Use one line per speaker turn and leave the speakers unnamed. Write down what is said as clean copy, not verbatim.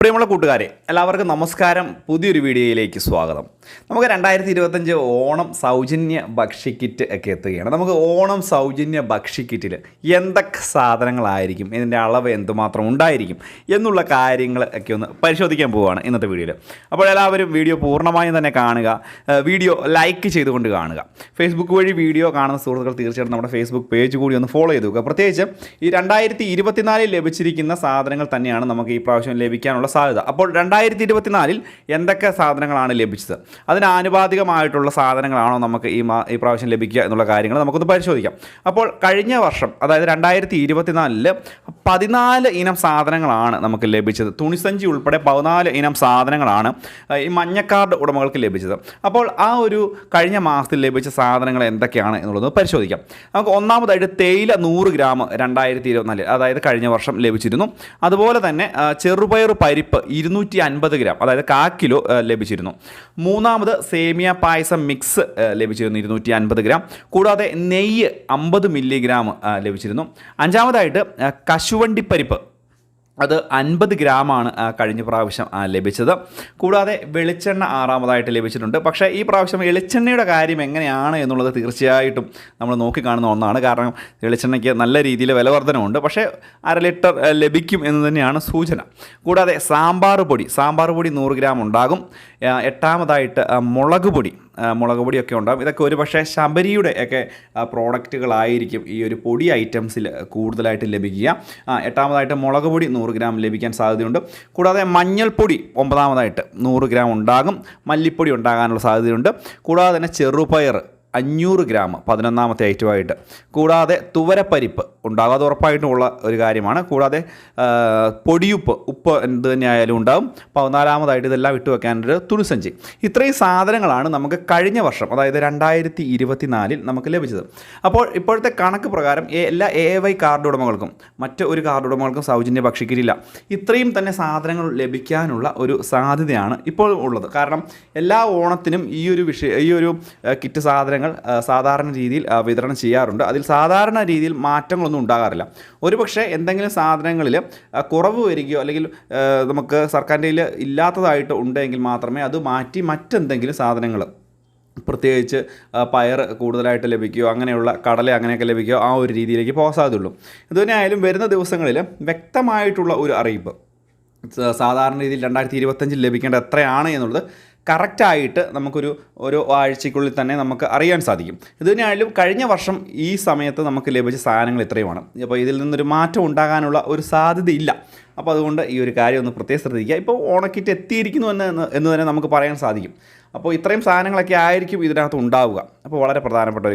പ്രിയമുള്ള കൂട്ടുകാരെ എല്ലാവർക്കും നമസ്കാരം. പുതിയൊരു വീഡിയോയിലേക്ക് സ്വാഗതം. നമുക്ക് 2025 ഓണം സൗജന്യ ഭക്ഷ്യക്കിറ്റ് ഒക്കെ എത്തുകയാണ്. നമുക്ക് ഓണം സൗജന്യ ഭക്ഷ്യക്കിറ്റിൽ എന്തൊക്കെ സാധനങ്ങളായിരിക്കും, ഇതിൻ്റെ അളവ് എന്തുമാത്രം ഉണ്ടായിരിക്കും എന്നുള്ള കാര്യങ്ങൾ ഒക്കെ ഒന്ന് പരിശോധിക്കാൻ പോവുകയാണ് ഇന്നത്തെ വീഡിയോയിൽ. അപ്പോൾ എല്ലാവരും വീഡിയോ പൂർണ്ണമായും തന്നെ കാണുക, വീഡിയോ ലൈക്ക് ചെയ്തുകൊണ്ട് കാണുക. ഫേസ്ബുക്ക് വഴി വീഡിയോ കാണുന്ന സുഹൃത്തുക്കൾ തീർച്ചയായിട്ടും നമ്മുടെ ഫേസ്ബുക്ക് പേജ് കൂടി ഒന്ന് ഫോളോ ചെയ്ത് നോക്കുക. പ്രത്യേകിച്ച് ഈ 2024 ലഭിച്ചിരിക്കുന്ന സാധനങ്ങൾ തന്നെയാണ് നമുക്ക് ഈ പ്രാവശ്യം ലഭിക്കാനുള്ള സാധ്യത. അപ്പോൾ 2024 എന്തൊക്കെ സാധനങ്ങളാണ് ലഭിച്ചത്, അതിന് ആനുപാതികമായിട്ടുള്ള സാധനങ്ങളാണോ നമുക്ക് ഈ പ്രാവശ്യം ലഭിക്കുക എന്നുള്ള കാര്യങ്ങൾ നമുക്കൊന്ന് പരിശോധിക്കാം. അപ്പോൾ കഴിഞ്ഞ വർഷം, അതായത് 2024 14 ഇനം സാധനങ്ങളാണ് നമുക്ക് ലഭിച്ചത്. തുണിസഞ്ചി ഉൾപ്പെടെ 14 ഇനം സാധനങ്ങളാണ് ഈ മഞ്ഞക്കാർഡ് ഉടമകൾക്ക് ലഭിച്ചത്. അപ്പോൾ ആ ഒരു കഴിഞ്ഞ മാസത്തിൽ ലഭിച്ച സാധനങ്ങൾ എന്തൊക്കെയാണ് എന്നുള്ളത് പരിശോധിക്കാം. നമുക്ക് ഒന്നാമതായിട്ട് തേയില 100 ഗ്രാം 2024, അതായത് കഴിഞ്ഞ വർഷം ലഭിച്ചിരുന്നു. അതുപോലെ തന്നെ ചെറുപയർ പരിപ്പ് 250 ഗ്രാം, അതായത് 1/4 കിലോ ലഭിച്ചിരുന്നു. മൂന്നാമത് സേമിയ പായസം മിക്സ് ലഭിച്ചിരുന്നു 250 ഗ്രാം. കൂടാതെ നെയ്യ് 50 മില്ലിഗ്രാം ലഭിച്ചിരുന്നു. അഞ്ചാമതായിട്ട് കശുവണ്ടിപ്പരിപ്പ്, അത് 50 ഗ്രാമാണ് കഴിഞ്ഞ പ്രാവശ്യം ലഭിച്ചത്. കൂടാതെ വെളിച്ചെണ്ണ ആറാമതായിട്ട് ലഭിച്ചിട്ടുണ്ട്. പക്ഷേ ഈ പ്രാവശ്യം വെളിച്ചെണ്ണയുടെ കാര്യം എങ്ങനെയാണ് എന്നുള്ളത് തീർച്ചയായിട്ടും നമ്മൾ നോക്കിക്കാണുന്ന ഒന്നാണ്. കാരണം വെളിച്ചെണ്ണയ്ക്ക് നല്ല രീതിയിൽ വില വർധനമുണ്ട്. പക്ഷേ 1/2 ലിറ്റർ ലഭിക്കും എന്ന് തന്നെയാണ് സൂചന. കൂടാതെ സാമ്പാർ പൊടി 100 ഗ്രാം ഉണ്ടാകും. എട്ടാമതായിട്ട് മുളക് പൊടിയൊക്കെ ഉണ്ടാകും. ഇതൊക്കെ ഒരു പക്ഷേ ശബരിയുടെ ഒക്കെ പ്രോഡക്റ്റുകളായിരിക്കും ഈ ഒരു പൊടി ഐറ്റംസിൽ കൂടുതലായിട്ട് ലഭിക്കുക. എട്ടാമതായിട്ട് മുളക് പൊടി 100 ഗ്രാം ലഭിക്കാൻ സാധ്യതയുണ്ട്. കൂടാതെ മഞ്ഞൾപ്പൊടി 9-ാമതായിട്ട് 100 ഗ്രാം ഉണ്ടാകും. മല്ലിപ്പൊടി ഉണ്ടാകാനുള്ള സാധ്യതയുണ്ട്. കൂടാതെ തന്നെ ചെറുപയർ 500 ഗ്രാം 11-ാമത്തെ ഐറ്റമായിട്ട്. കൂടാതെ തുവരപ്പരിപ്പ് ഉണ്ടാകും, അത് ഉറപ്പായിട്ടുമുള്ള ഒരു കാര്യമാണ്. കൂടാതെ ഉപ്പ് എന്ത് തന്നെയായാലും ഉണ്ടാകും. 14-ാമതായിട്ട് ഇതെല്ലാം ഇട്ട് വെക്കാനൊരു തുണിസഞ്ചി. ഇത്രയും സാധനങ്ങളാണ് നമുക്ക് കഴിഞ്ഞ വർഷം, അതായത് 2024 നമുക്ക് ലഭിച്ചത്. അപ്പോൾ ഇപ്പോഴത്തെ കണക്ക് പ്രകാരം എല്ലാ AY കാർഡ് ഉടമകൾക്കും മറ്റ് ഒരു കാർഡ് ഉടമകൾക്കും സൗജന്യ ഭക്ഷ്യക്കിറ്റില്ല. ഇത്രയും തന്നെ സാധനങ്ങൾ ലഭിക്കാനുള്ള ഒരു സാധ്യതയാണ് ഇപ്പോൾ ഉള്ളത്. കാരണം എല്ലാ ഓണത്തിനും ഈ ഒരു കിറ്റ് സാധനങ്ങൾ സാധാരണ രീതിയിൽ വിതരണം ചെയ്യാറുണ്ട്. അതിൽ സാധാരണ രീതിയിൽ മാറ്റങ്ങളൊന്നും ഉണ്ടാകാറില്ല. ഒരുപക്ഷെ എന്തെങ്കിലും സാധനങ്ങളിൽ കുറവ് വരികയോ അല്ലെങ്കിൽ നമുക്ക് സർക്കാരിൻ്റെ കയ്യിൽ ഇല്ലാത്തതായിട്ട് ഉണ്ടെങ്കിൽ മാത്രമേ അത് മാറ്റി മറ്റെന്തെങ്കിലും സാധനങ്ങൾ, പ്രത്യേകിച്ച് പയർ കൂടുതലായിട്ട് ലഭിക്കുകയോ അങ്ങനെയുള്ള കടല അങ്ങനെയൊക്കെ ലഭിക്കുകയോ ആ ഒരു രീതിയിലേക്ക് പോകാൻ സാധ്യതയുള്ളൂ. ഇതുതന്നെയായാലും വരുന്ന ദിവസങ്ങളിൽ വ്യക്തമായിട്ടുള്ള ഒരു അറിയിപ്പ് സാധാരണ രീതിയിൽ 2025 ലഭിക്കേണ്ട എത്രയാണ് എന്നുള്ളത് കറക്റ്റായിട്ട് ഒരു ആഴ്ചയ്ക്കുള്ളിൽ തന്നെ നമുക്ക് അറിയാൻ സാധിക്കും. ഇതുതന്നെയായാലും കഴിഞ്ഞ വർഷം ഈ സമയത്ത് നമുക്ക് ലഭിച്ച സാധനങ്ങൾ ഇത്രയുമാണ്. അപ്പോൾ ഇതിൽ നിന്നൊരു മാറ്റം ഉണ്ടാകാനുള്ള ഒരു സാധ്യതയില്ല. അപ്പോൾ അതുകൊണ്ട് ഈ ഒരു കാര്യം ഒന്ന് പ്രത്യേകം ശ്രദ്ധിക്കുക. ഇപ്പോൾ ഓണക്കിറ്റ് എത്തിയിരിക്കുന്നു എന്ന് തന്നെ നമുക്ക് പറയാൻ സാധിക്കും. അപ്പോൾ ഇത്രയും സാധനങ്ങളൊക്കെ ആയിരിക്കും ഇതിനകത്ത് ഉണ്ടാവുക. അപ്പോൾ വളരെ പ്രധാനപ്പെട്ട